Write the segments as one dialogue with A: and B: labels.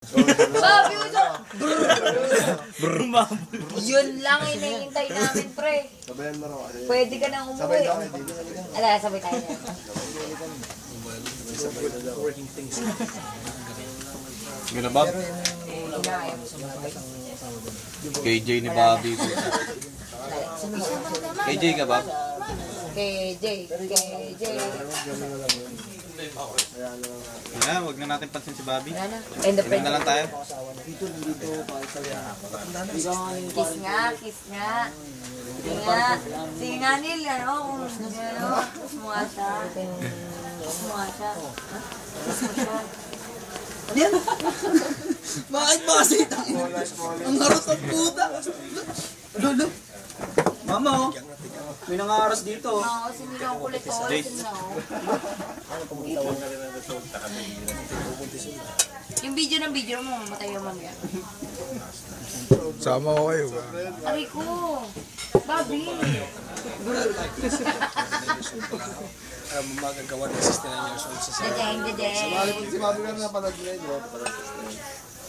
A: Sabi ko siya. Yun lang hinihintay namin, pre. Pwede ka nang umuwi. Ala, sabay tayo na.
B: Gana, Bob? KJ ni Bobby. KJ ka, Bob?
A: KJ.
B: Yeah, wag na natin pansin si Bobby.
A: End of
B: Tingnan na lang tayo.
A: Kiss nga. Sige nga, Neil, ano, kung kiss mo nga siya. Kiss mo siya.
C: Yan! Bakit ba kasi? Ang harot ang puta! Lolo! Mama, oh! May nangaras dito.
A: Oo, kasi nila ang kulit ko. Yung video mo, mamatay yung mamaya.
D: Sama ko kayo.
A: Aray ko! Bobby!
C: Magagawa ng 69 years old sa
A: Dadeng.
D: Si Bobby ka na napanood nila yun.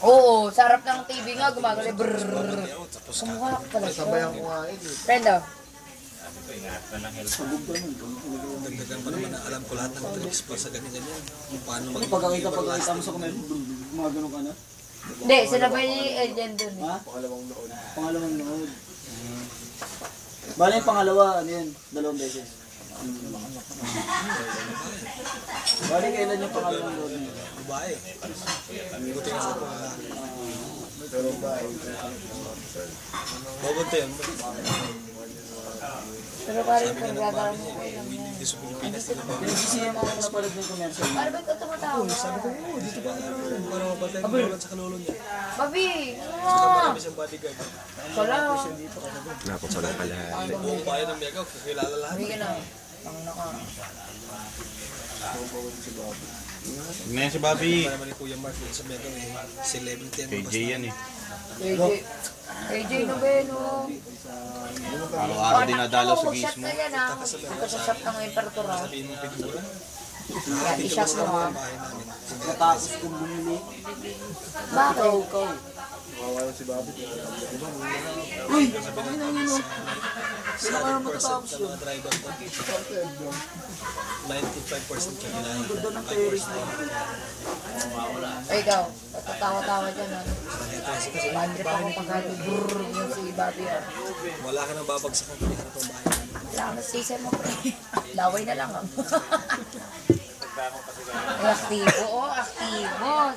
A: Oo, sa harap ng TV nga, gumagano. Brrrr. Kumukha ko pala siya.
D: Sabayan ko nga yun.
A: Friendo.
C: Dagdagan pa naman na alam ko lahat ng tricks pa sa ganyan-ganyan. Paano
E: Pagkakita mo sa comment, mga ganun ka na?
A: Hindi, sila ba yung agent dun eh?
E: Ha? Pangalawang nood. Bala yung pangalawa, ano yun? 2 beses. Bala kailan yung pangalawang nood niya?
C: babae? Buti nga sa Mabuti yan.
A: Pero parang kung gagawin mo ko lang yan.
C: Dito sa Pilipinas nila ba?
E: Pinagsisiyan ako na pala ng commercial.
A: Paano ba ito tumatawag?
C: Sabi ko, dito ba naroon? Para mapatay ko naman sa kalulong niya.
A: Babi!
C: Saka marami siyang bodyguard.
A: Sala!
B: Napasalang ka lahat.
C: Buong bayan ng Mega, kakilala lahat.
A: Hindi ka na. Ang naka.
B: Tignan yan si Bobby.
C: Para naman ni Kuya Mark sa Mega, celebrity yan.
B: KJ yan eh.
A: KJ na ba yun o?
B: Araw-araw dinadalaw sa
A: Mag-shot
B: gizmo.
A: na yan ha. Ito sa shot ng imperator ha.
C: Sabihin mong pinigura.
A: Yan, i-shot mo ha.
C: Bahay namin.
E: Natapos kong bumili.
A: Bakit?
D: Mawawala si Bobby.
E: Uy! Bakit na yun o? Sila ka naman matatapos
C: Sa
E: yun.
C: mga driver ko, 95% kanila.
E: Ganda ng terrace na yun.
A: Ay, ikaw. Tatawa-tawa dyan ha. Bad trip ako pagkado. Brrrr. Yung si Bobby ha.
C: Wala ka nang babagsakan kung harap ng bahay namin.
A: Wala ka na season mo pre. Laway na lang ha. Aktibo oh. Aktibo.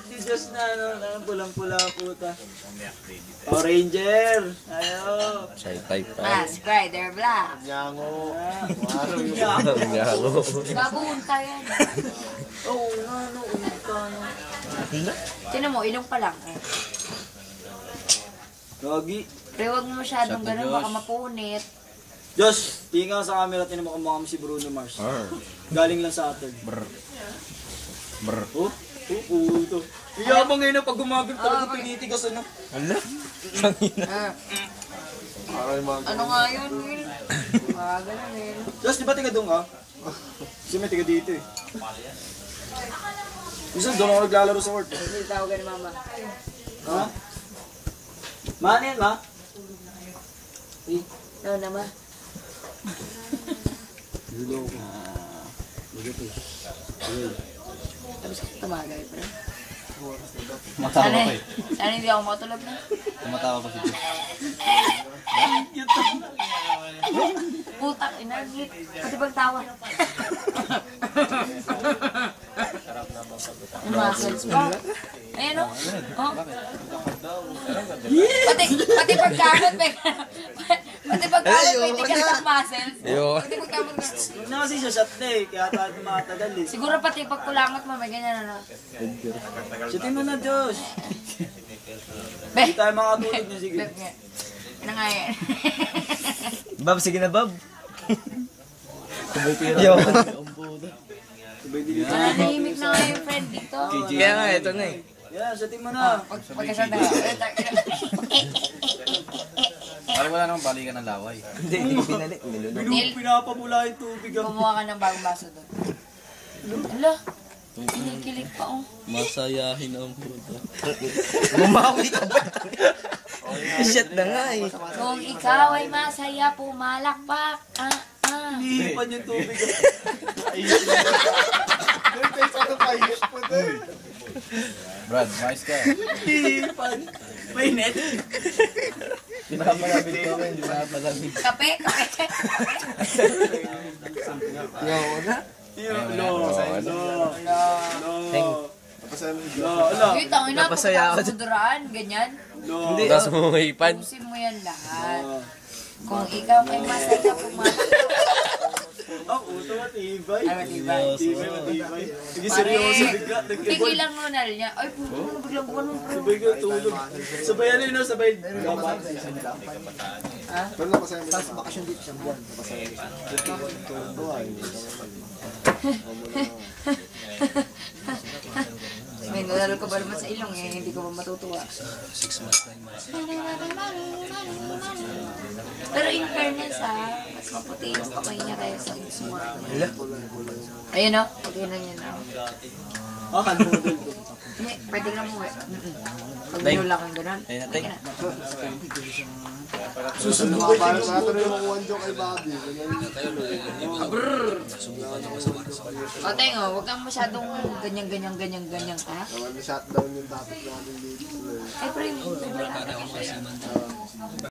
E: Di Diyos na ano, pulang-pula puta. Power Ranger! Ayo!
B: Shy type
A: Mask Rider Black.
D: Nyango.
A: Babunta yan.
E: Oo nga, no, unta no.
A: Tinan mo, ilong pa lang.
E: Gagi.
A: Pero huwag mo masyadong ganun, baka mapunit.
E: Josh, tingin ka sa camera, tinan mo kumukha mo si Bruno Mars. Galing lang sa atin.
B: Brr.
E: Oh, puto. Iyabang ngayon na pag gumagal talaga pinitigas ano.
A: Ano nga yun, Will? Ganun Will.
E: Josh, di ba tiga doon ka? Kasi may tiga dito eh. Minsan doon ako naglalaro sa court.
A: Hindi tawagan ni Mama.
E: Ha? Ma, ano yan, ma?
A: Ano naman? Tapos tumagay, pre.
B: Tumatawa pa eh.
A: Sana hindi ako makatulog na.
B: Tumatawa pa si Josh.
A: Putak, inagit. Pati pagtawa. Yung muscles pa. Ayan o. Oh. Pati pagkamot, pati pagkamot, may tigas ng muscles. Pati pagkamot na.
E: Huwag na kasi siya shot na eh, kaya tayo tumatagal eh.
A: Siguro pati pagkulangot mo, may ganyan ano.
E: Shotin mo na, Josh.
A: Be!
E: Hindi tayo makatulog niya, sige.
A: Beb nga. Ano nga yan?
F: Bob, sige na, Bob.
A: Nanahimik na nga yung friend dito.
F: Kaya nga, ito na eh.
E: Yan, shotin mo na.
A: Pagkasal na.
B: Parang wala namang balikan ng laway.
F: Hindi ko binalik. Nilunod.
A: Neil,
E: Pinapamula yung tubig.
A: kumuha ka ng bagong baso doon. Ala, Kinikilig pa oh.
G: Masayahin ang puto.
F: Bumawi ka ba? Shit na nga eh.
A: Kung ikaw ay masaya, pumalakpak.
E: Hihipan yung tubig.
B: Brad, mais ka.
E: Hihipan. May net.
B: Pinapalamig ko rin, pinapalamig.
A: Kape, kape. Wait, ang ina,
F: Napasaya ako
A: pagkatapos mo duraan, ganyan.
F: Hindi.
G: Tapos mo hipan.
A: Pusin mo yan lahat. Kung ikaw ay masaya, pumalakpak.
E: Ang uto matibay.
A: Ay, matibay.
E: Matibay. Sige, seryoso. Bigla.
A: Tigilan mo na niya. Ay, puto mo, biglang buwan mo.
E: Sabay ka tulog. Sabay ano yun, sabay. Gabat.
D: Pero napasaya mo. Tapos bakasyon dito siyang buwan. Napasaya mo.
A: May nalaro ka ba naman sa ilong eh, hindi ko ba matutuwa.
C: 6 months, 9 months.
A: Pero in fairness mas maputi yung kamay niya kaya sa sumar. Ayun o, okay na yun o.
E: Kanbudol ko.
A: Hindi, pwede ka mo eh. Pag nulak kang gano'n,
F: Ayun na,
A: okay na.
D: Susunod ko pa. Natuloy yung makuha joke kay Bobby.
A: O, tengo, huwag kang masyadong ganyan ha?
D: Naman na shutdown yung topic natin dito.
A: Ay, pero yung